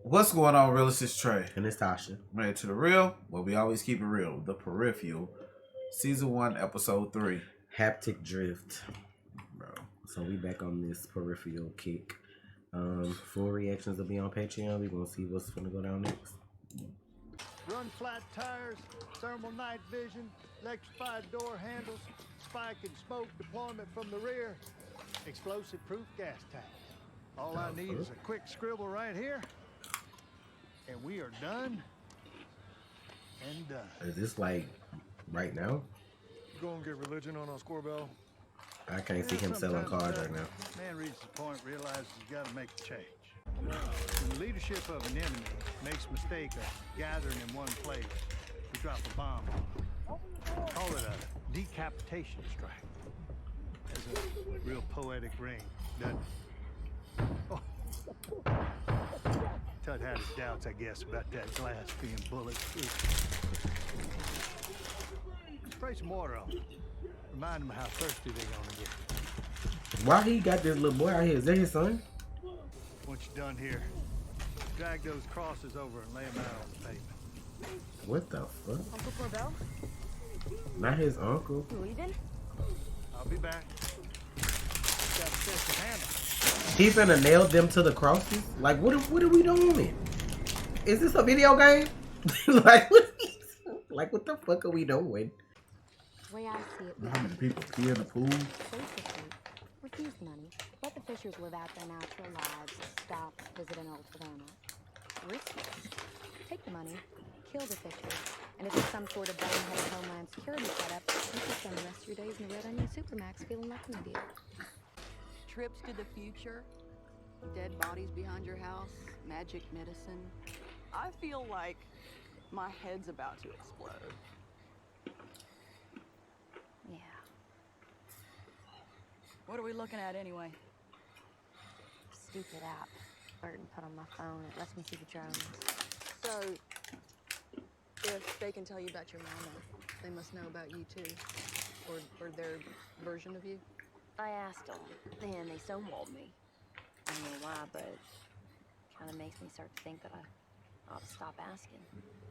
What's going on, real? It's Trey. And it's Tasha. Ready to the real? Well, we always keep it real. The Peripheral, Season 1, Episode 3. Haptic drift. Bro. So we back on this peripheral kick. Full reactions will be on Patreon. We're gonna see what's gonna go down next. Run flat tires, thermal night vision, electrified door handles, spike and smoke deployment from the rear, explosive proof gas tank. All I need is a quick scribble right here, and we are done and done. Is this like right now? You gonna get religion on Scorbell? I can't see him selling cars right now. Man reaches the point, realizes he's got to make a change. When the leadership of an enemy makes a mistake of gathering in one place, we drop a bomb on them. Call it a decapitation strike. Has a real poetic ring, doesn't it? Oh. Tut had his doubts, I guess, about that glass being bulletproof. Spray some water on them. Remind them how thirsty they're gonna get. Why he got this little boy out here? Is that his son? Once you're done here, drag those crosses over and lay them out on the pavement. What the fuck? Uncle Corbell? Not his uncle. You leaving? I'll be back. Got to set the hammer. He finna nail them to the crosses? Like, what are we doing? Is this a video game? like, what the fuck are we doing? The way I see it, How many people pee in the pool? basically, refuse the money. Let the fishers live out their natural lives. Stop visiting old Savannah. Risk it. Take the money, kill the fishers, and if it's some sort of boneheaded Homeland Security setup, you can spend the rest of your days in the Red Onion Supermax feeling like an idiot. Trips to the future, dead bodies behind your house, magic medicine. I feel like my head's about to explode. Yeah. What are we looking at anyway? Stupid app Burton put on my phone. It lets me see the drones. So, if they can tell you about your mama, they must know about you too. Or their version of you. I asked them, and they stonewalled me. I don't know why, but it kind of makes me start to think that I ought to stop asking.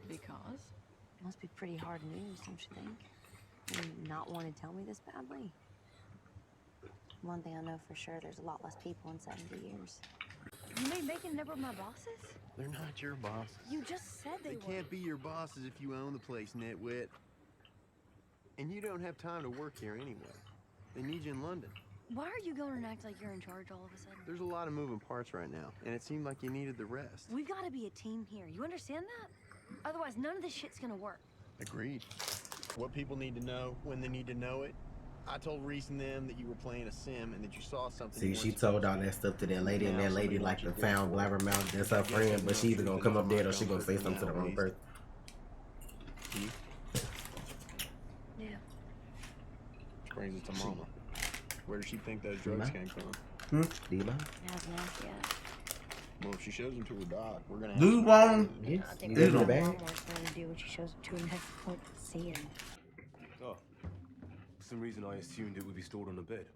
Because? It must be pretty hard news, don't you think? You not want to tell me this badly? One thing I know for sure, there's a lot less people in 70 years. You made Macon never my bosses? They're not your bosses. You just said they were. Can't be your bosses if you own the place, nitwit. And you don't have time to work here anyway. They need you in London. Why are you going and act like you're in charge all of a sudden? There's a lot of moving parts right now, and it seemed like you needed the rest. We've got to be a team here. You understand that? Otherwise, none of this shit's gonna work. Agreed. What people need to know, when they need to know it. I told Reese and them that you were playing a sim and that you saw something. See, she told all that stuff to that lady, and that lady like the found blabbermouth that's her friend, but she either gonna come up dead or she gonna say something to the wrong person. Yeah. Which brings it to Mama. Where does she think those drugs came from? Do you know? It hasn't asked yet. Well, if she shows them to her doc, we're gonna. Do you want him? Yes. I think You that's got what it back? Walmart's going to do when she shows it to him next point to see him. Oh, for some reason I assumed it would be stored on the bed.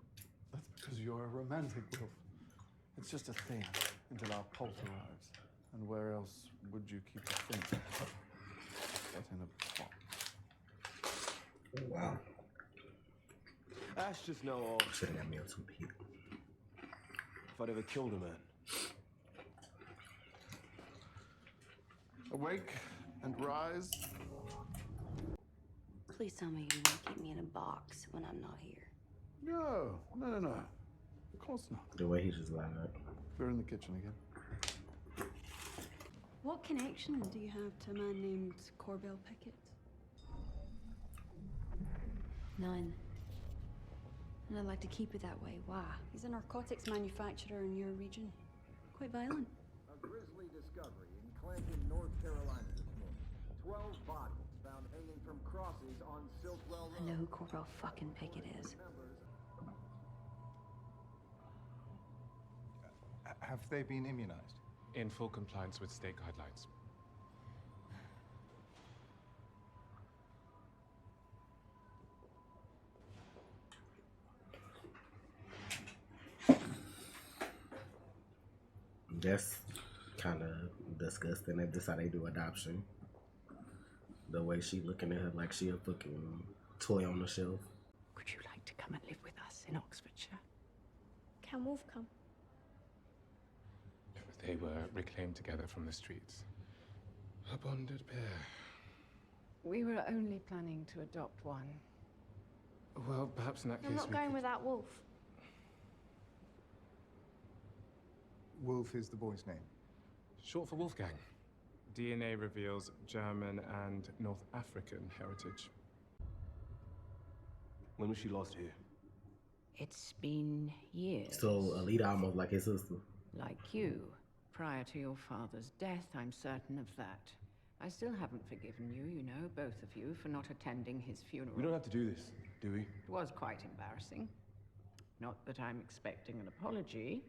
That's because you're a romantic, Wolf. It's just a thing until our pulse arrives. And where else would you keep a thing? But in a box. Wow. Ash just know of Should've got me on some heat. if I'd ever killed a man. Awake and rise. Please tell me you won't keep me in a box when I'm not here. No. Of course not. The way he just lied up. We're in the kitchen again. What connection do you have to a man named Corbell Pickett? None. And I'd like to keep it that way. Why? He's a narcotics manufacturer in your region. Quite violent. A grisly discovery in Clanton, North Carolina this morning. 12 bodies found hanging from crosses on Silkwell Road. I know who Corbell fucking Pickett is. Have they been immunized? In full compliance with state guidelines. That's kind of disgusting. That's just how they do adoption. The way she looking at her like she a fucking toy on the shelf. Would you like to come and live with us in Oxfordshire? Can Wolf come? They were reclaimed together from the streets. A bonded pair. We were only planning to adopt one. Well, perhaps in that I'm case not we going could... without Wolf. Wolf is the boy's name. Short for Wolfgang. DNA reveals German and North African heritage. When was she last here? It's been years. So Alita almost like his sister. Like you. Prior to your father's death, I'm certain of that. I still haven't forgiven you, you know, both of you, for not attending his funeral. We don't have to do this, do we? It was quite embarrassing. Not that I'm expecting an apology,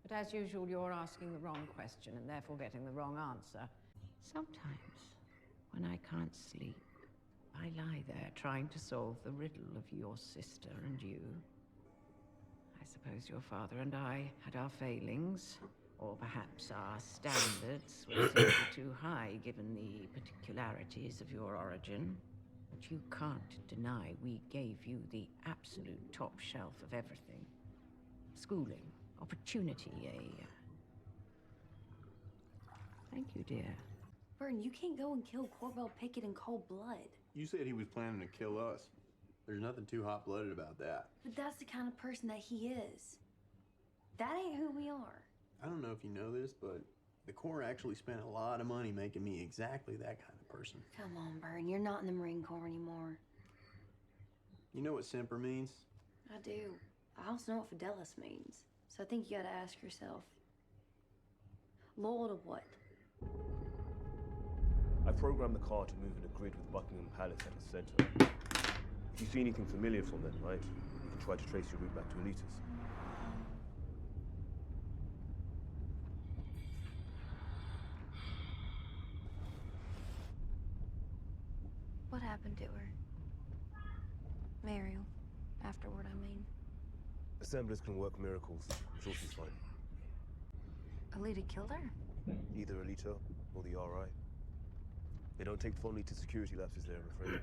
but as usual, you're asking the wrong question and therefore getting the wrong answer. Sometimes, when I can't sleep, I lie there trying to solve the riddle of your sister and you. I suppose your father and I had our failings, or perhaps our standards were simply too high given the particularities of your origin. But you can't deny we gave you the absolute top shelf of everything. Schooling, opportunity, Thank you, dear. Vern, you can't go and kill Corbell Pickett in cold blood. You said he was planning to kill us. There's nothing too hot-blooded about that. But that's the kind of person that he is. That ain't who we are. I don't know if you know this, but the Corps actually spent a lot of money making me exactly that kind of person. Come on, Vern, you're not in the Marine Corps anymore. You know what Semper means? I do. I also know what Fidelis means. So I think you gotta ask yourself, loyal to what? I programmed the car to move in a grid with Buckingham Palace at its center. If you see anything familiar from them, right, you can try to trace your route back to Elitas. What happened to her? Mariel. Afterward, I mean. Assemblers can work miracles. I'm sure she's fine. Alita killed her? Either Alita or the RI. They don't take fondly to security lapses there, I'm afraid.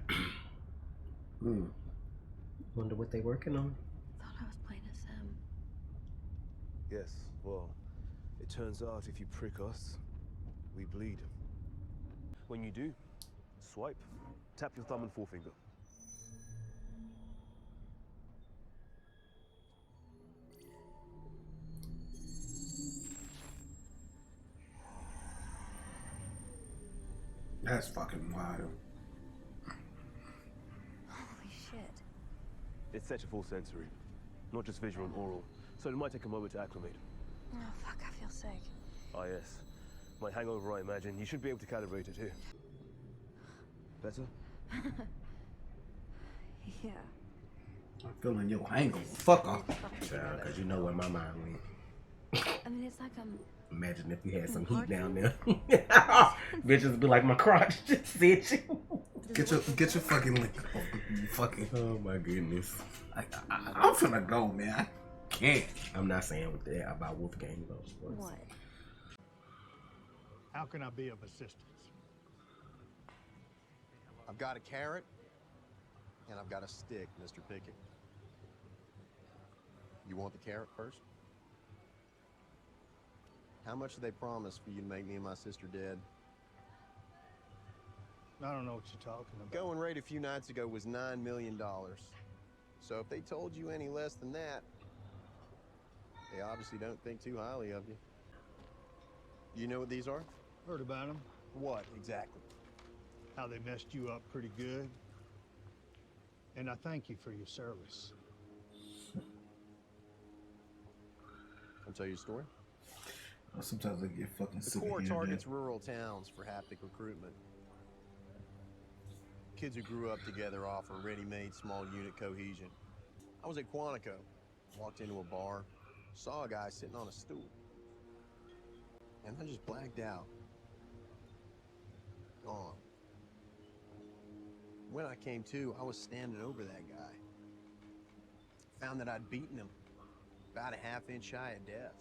Wonder what they working on. Thought I was playing as Sam. Yes, well, it turns out if you prick us, we bleed. When you do, swipe. Tap your thumb and forefinger. That's fucking wild. Holy shit. It's set to full sensory, not just visual and oral, so it might take a moment to acclimate. Oh, fuck, I feel sick. Ah, yes. My hangover, I imagine. You should be able to calibrate it here. Better? Yeah. I'm feeling your hangover. Fuck off. Child, cause you know where my mind went. I mean, it's like I'm... Imagine if you had some heat down there. Bitches be like, my crotch just itching. Get your fucking lick off. You fucking. Oh my goodness. I'm finna go, man. I can't. I'm not saying with that about Wolfgang though. Of course. What? How can I be of assistance? I've got a carrot, and I've got a stick, Mr. Pickett. You want the carrot first? How much did they promise for you to make me and my sister dead? I don't know what you're talking about. Going rate a few nights ago was $9 million. So if they told you any less than that, they obviously don't think too highly of you. You know what these are? Heard about them. What, exactly? How they messed you up pretty good. And I thank you for your service. I'll tell you a story. Sometimes I get fucking The sick of Corps hearing targets that. rural towns for haptic recruitment. Kids who grew up together offer ready-made small unit cohesion. I was at Quantico, walked into a bar, saw a guy sitting on a stool, and I just blacked out. Gone. When I came to, I was standing over that guy. Found that I'd beaten him, about a half inch shy of death.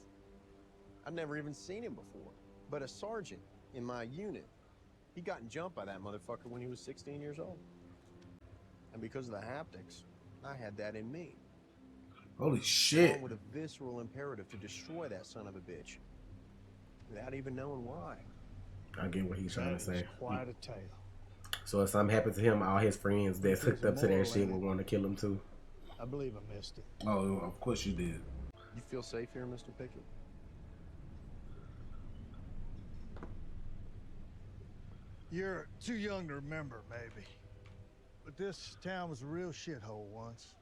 I'd never even seen him before. But a sergeant in my unit, he got jumped by that motherfucker when he was 16 years old. And because of the haptics, I had that in me. Holy shit. Along with a visceral imperative to destroy that son of a bitch. Without even knowing why. I get what he's trying to say. Quite a tale. So if something happens to him, all his friends that's hooked up to that shit will want to kill him too. I believe I missed it. Oh, of course you did. You feel safe here, Mr. Pickett? You're too young to remember, maybe. But this town was a real shithole once.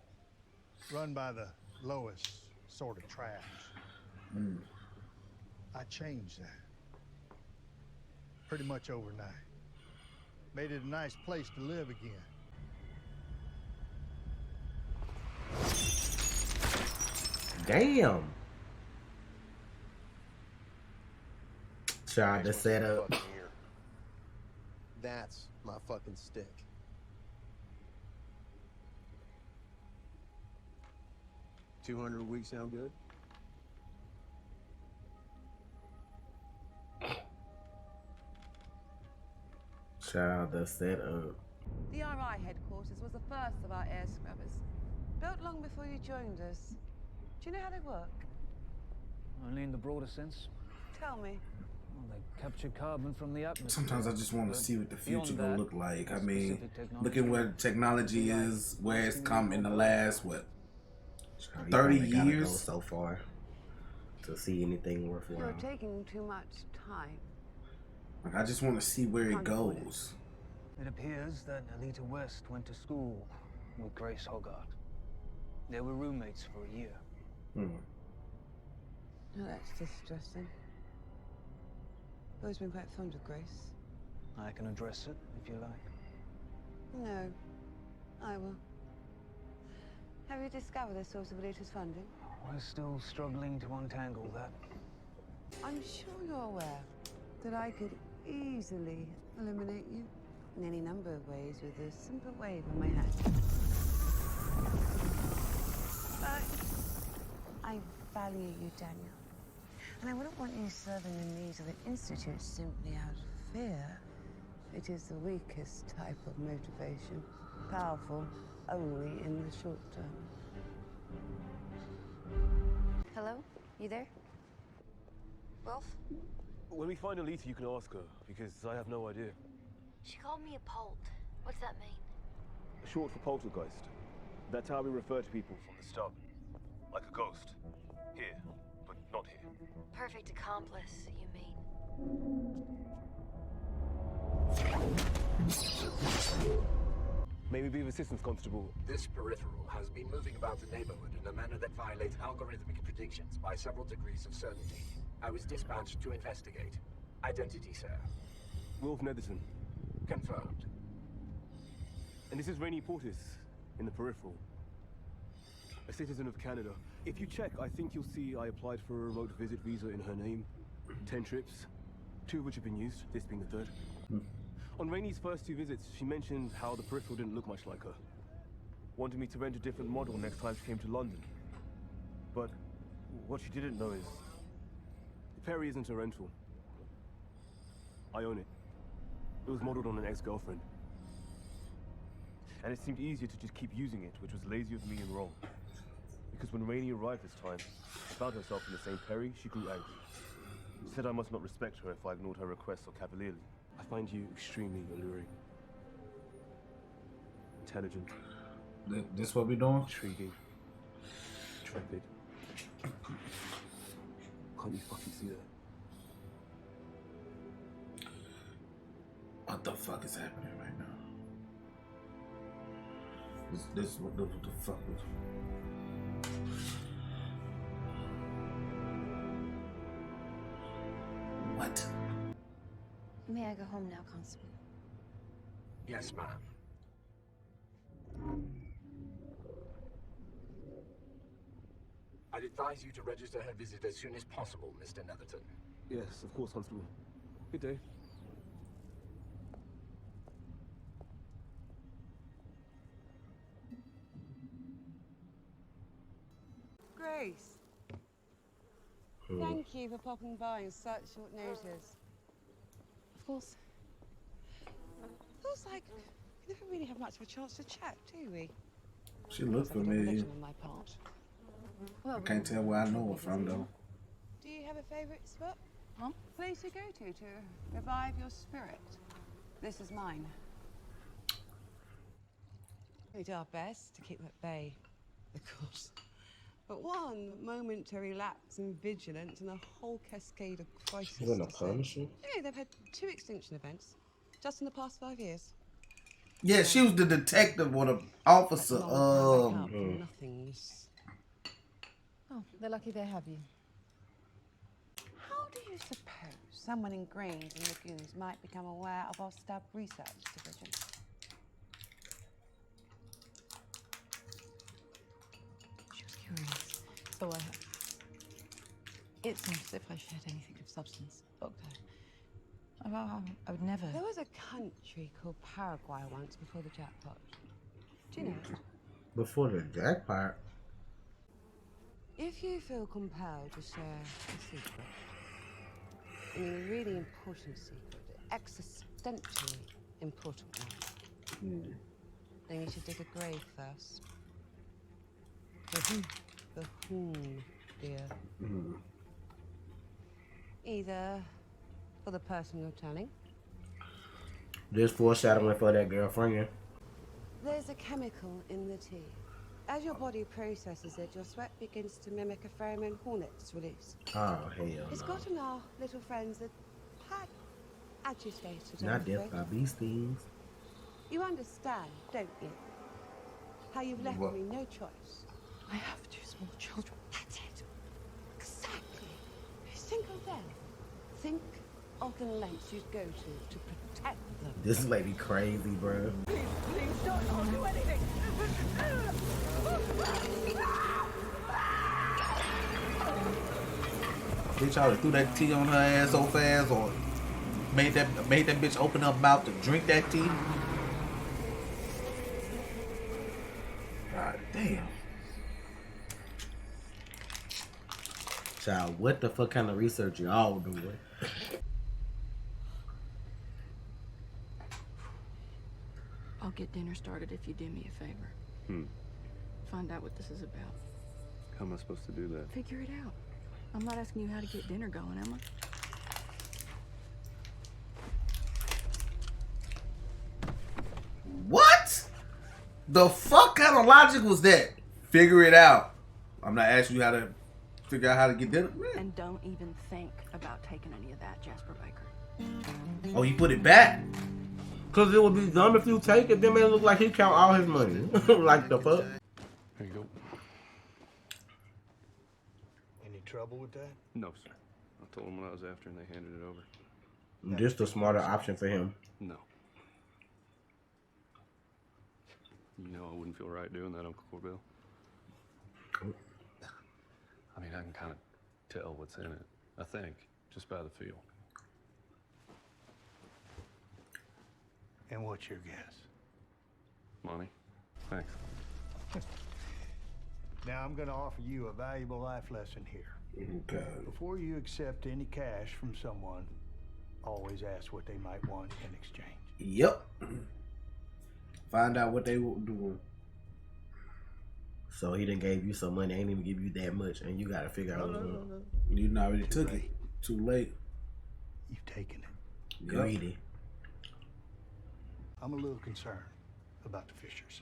Run by the lowest sort of trash. I changed that. Pretty much overnight. Made it a nice place to live again. Damn. Tried to set up. That's my fucking stick. $200 a week sound good? Child, the setup. The RI headquarters was the first of our air scrubbers. Built long before you joined us. Do you know how they work? Only in the broader sense. Tell me. Well, they capture carbon from the atmosphere. Sometimes I just want to see what the future Beyond gonna that, look like. I mean, specific technology. look at where technology is, where it's come in the last, what, Child, you 30 only gotta go years? so far to see anything worthwhile. You're taking too much time. Like, I just want to see where it Can't afford it. goes. It appears that Alita West went to school with Grace Hogarth. They were roommates for a year. Oh, that's distressing. I've always been quite fond of Grace. I can address it if you like. No, I will. Have you discovered the source of Alita's funding? We're still struggling to untangle that. I'm sure you're aware that I could easily eliminate you in any number of ways with a simple wave of my hand. But I value you, Daniel. And I wouldn't want you serving the needs of the Institute simply out of fear. It is the weakest type of motivation, powerful only in the short term. Hello? You there? Wolf? When we find Alita, you can ask her, because I have no idea. She called me a Polt. What's that mean? Short for poltergeist. That's how we refer to people from the start. Like a ghost. Here, but not here. Perfect accomplice, you mean? May we be of assistance, Constable? This Peripheral has been moving about the neighborhood in a manner that violates algorithmic predictions by several degrees of certainty. I was dispatched to investigate. Identity, sir. Wolf Netherton. Confirmed. And this is Rainey Portis, in the Peripheral. A citizen of Canada. If you check, I think you'll see I applied for a remote visit visa in her name. 10 trips, 2 of which have been used, this being the 3rd. On Rainey's first 2 visits, she mentioned how the Peripheral didn't look much like her. Wanted me to rent a different model next time she came to London. But what she didn't know is, Perry isn't a rental. I own it. It was modeled on an ex-girlfriend. And it seemed easier to just keep using it, which was lazy of me and wrong. Because when Rainey arrived this time, she found herself in the same Perry, she grew angry. She said I must not respect her if I ignored her requests so cavalierly. I find you extremely alluring. Intelligent. This what we doing? Intriguing. Intrepid. Can't you fucking see that? What the fuck is happening right now? This what the fuck was? What? May I go home now, Constable? Yes, ma'am. I'd advise you to register her visit as soon as possible, Mr. Netherton. Yes, of course, Constable. Good day. Grace. Thank you for popping by on such short notice. Of course. Feels like we never really have much of a chance to chat, do we? She looked familiar. On my part. I can't tell where I know her from though. Do you have a favorite spot? Huh? Place to go to revive your spirit. This is mine. We do our best to keep them at bay, of course. But one momentary lapse in vigilance and a whole cascade of crises. She's in a Punisher? Yeah, they've had 2 extinction events just in the past 5 years. Yeah, she was the detective or the officer. Nothings. Oh, they're lucky they have you. How do you suppose someone ingrained in the goons might become aware of our stab research division? She was curious, so I have. It's not as if I shared anything of substance, Doctor. I would never. There was a country called Paraguay once before the jackpot. Do you know it? Before the jackpot? If you feel compelled to share a secret, I mean a really important secret, an existentially important one, then you should dig a grave first. For whom, dear? Either for the person you're telling. This foreshadowing for that girlfriend. There's a chemical in the tea. As your body processes it, your sweat begins to mimic a pheromone hornet's release. Oh, hell It's no. gotten our little friends a tad agitated. Not death by bee stings. You understand, don't you? How you've left me no choice. I have 2 small children. That's it. Exactly. Think of them. Think of the lengths you'd go to protect them. This lady crazy, bro. Please don't do anything. Bitch, I threw that tea on her ass so fast, or made that bitch open her mouth to drink that tea. God damn. Child, what the fuck kind of research y'all doing? I'll get dinner started if you do me a favor. Find out what this is about. How am I supposed to do that? Figure it out. I'm not asking you how to get dinner going, am I? What? The fuck kind of logic was that? Figure it out. I'm not asking you how to figure out how to get dinner. And don't even think about taking any of that, Jasper Baker. Oh, he put it back? Cause it would be dumb if you take it, then it look like he count all his money. Like the fuck? There you go. Any trouble with that? No, sir. I told them what I was after and they handed it over. This the smarter option for him. No. You know I wouldn't feel right doing that, Uncle Corbell. I mean, I can kind of tell what's in it, I think, just by the feel. And what's your guess? Money. Thanks. Now I'm going to offer you a valuable life lesson here. Okay. Before you accept any cash from someone, always ask what they might want in exchange. Yep. Find out what they were doing. So he done gave you some money, ain't even give you that much, and you gotta figure out. No. You already took it. Too late. You've taken it. Greedy. I'm a little concerned about the Fishers.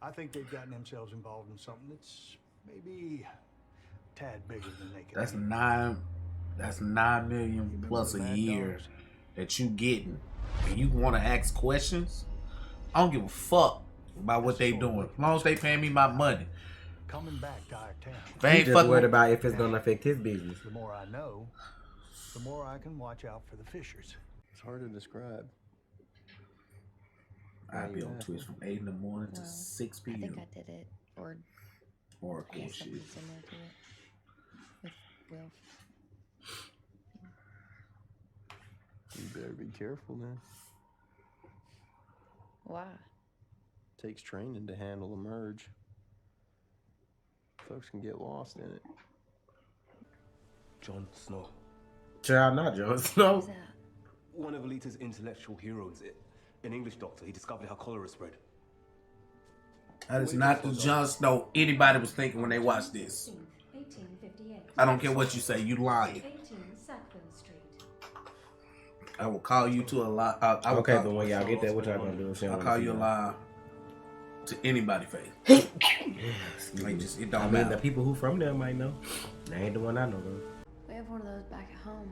I think they've gotten themselves involved in something that's maybe a tad bigger than they can. That's 9 million plus a year that you getting. And you want to ask questions? I don't give a fuck about what they doing. As long as they paying me my money. Coming back to our town. He just worried about if it's gonna affect his business. The more I know, the more I can watch out for the Fishers. It's hard to describe. I'll be on Twitch from 8 in the morning to 6 p.m. I think I did it, or Oracle yeah, shit. something similar to it with Will. You better be careful then. Why? Takes training to handle a merge. Folks can get lost in it. Jon Snow. Child, not Jon Snow. Who's that? One of Alita's intellectual heroes. An English doctor. He discovered how cholera spread. That is not the Jon Snow anybody was thinking when they watched this. 1858. I don't care what you say, you lying. 18 Sackville Street. I will call you to a lie. Okay, but when y'all get there, what y'all gonna do? I'll call you a lie to anybody face. Like just, it don't I mean, matter. the people who from there might know. They ain't the one I know though. We have one of those back at home.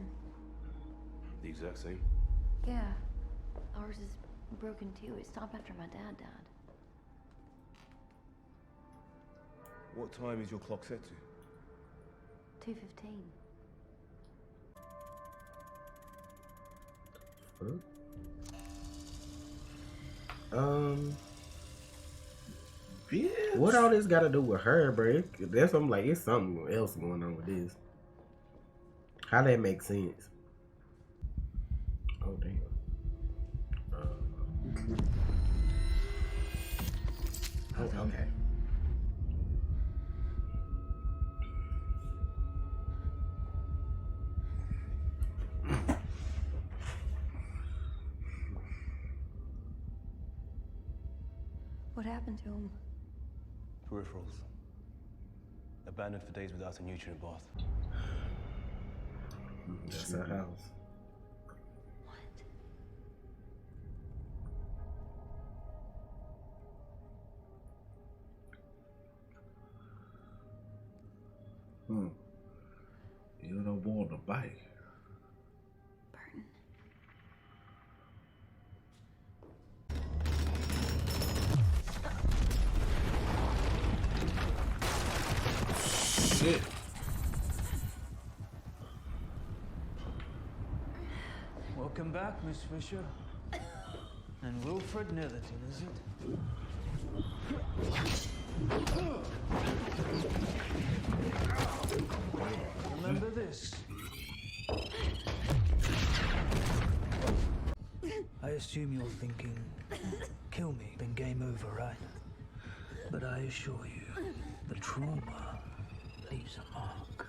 The exact same. Yeah. Ours is broken too. It stopped after my dad died. What time is your clock set to? 2:15. Bitch. What all this got to do with her, bro? That's I'm like, it's something else going on with this. How that make sense? Oh damn. Oh, okay. What happened to him? Peripherals. Abandoned for days without a nutrient bath. That's her house. You don't want to bite. Burton. Shit. Welcome back, Miss Fisher. And Wilfred Netherton, is it? Remember this. I assume you're thinking, kill me, then game over, right? But I assure you, the trauma leaves a mark.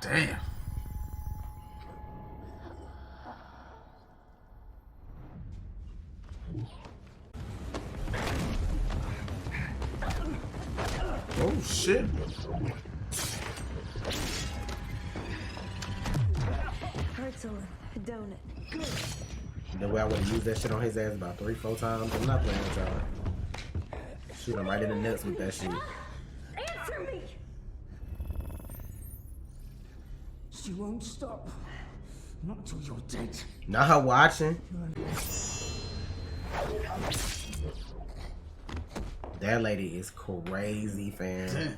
Damn. Oh shit. Hurts a little, don't it? The way I would have used that shit on his ass about 3-4 times. I'm not playing with y'all. Shoot him right in the nuts with that shit. Answer me! She won't stop. Not until you're dead. Not her watching. That lady is crazy, fam.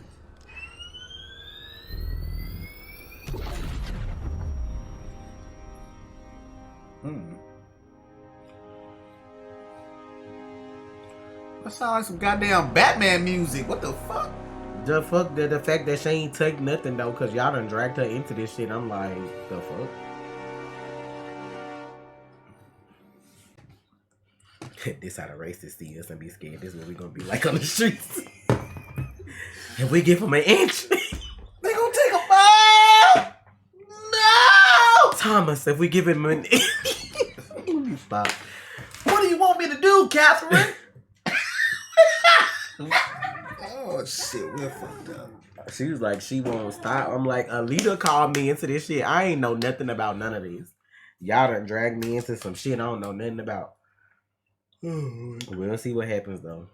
That sounds like some goddamn Batman music. What the fuck? The fact that she ain't take nothing though, cause y'all done dragged her into this shit. I'm like, the fuck? This how the racists see us and be scared. This is what we gonna be like on the streets. If we give them an inch, they gonna take a bite. No, Thomas. If we give him an inch, stop. What do you want me to do, Catherine? Oh shit, we're fucked up. She was like, she won't stop. I'm like, Alita called me into this shit. I ain't know nothing about none of this. Y'all done dragged me into some shit I don't know nothing about. We'll see what happens though.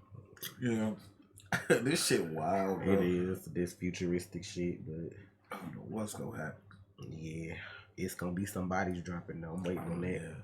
Yeah. This shit wild, bro. It is this futuristic shit, but I don't know what's gonna happen. Yeah, it's gonna be somebody's dropping though. I'm waiting on that. Yeah.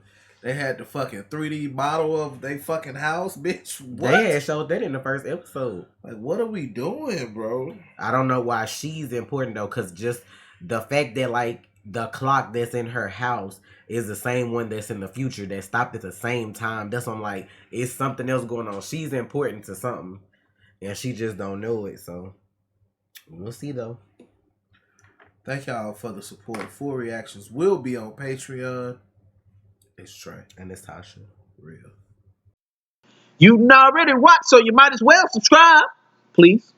They had the fucking 3D model of they fucking house, bitch. What? They had showed that in the first episode. Like, what are we doing, bro? I don't know why she's important though, cause just the fact that like the clock that's in her house is the same one that's in the future that stopped at the same time. That's what I'm like, it's something else going on. She's important to something, and she just don't know it. So we'll see though. Thank y'all for the support. Full reactions will be on Patreon. It's Trey. And it's Tasha. Real. You didn't already watch, so you might as well subscribe. Please.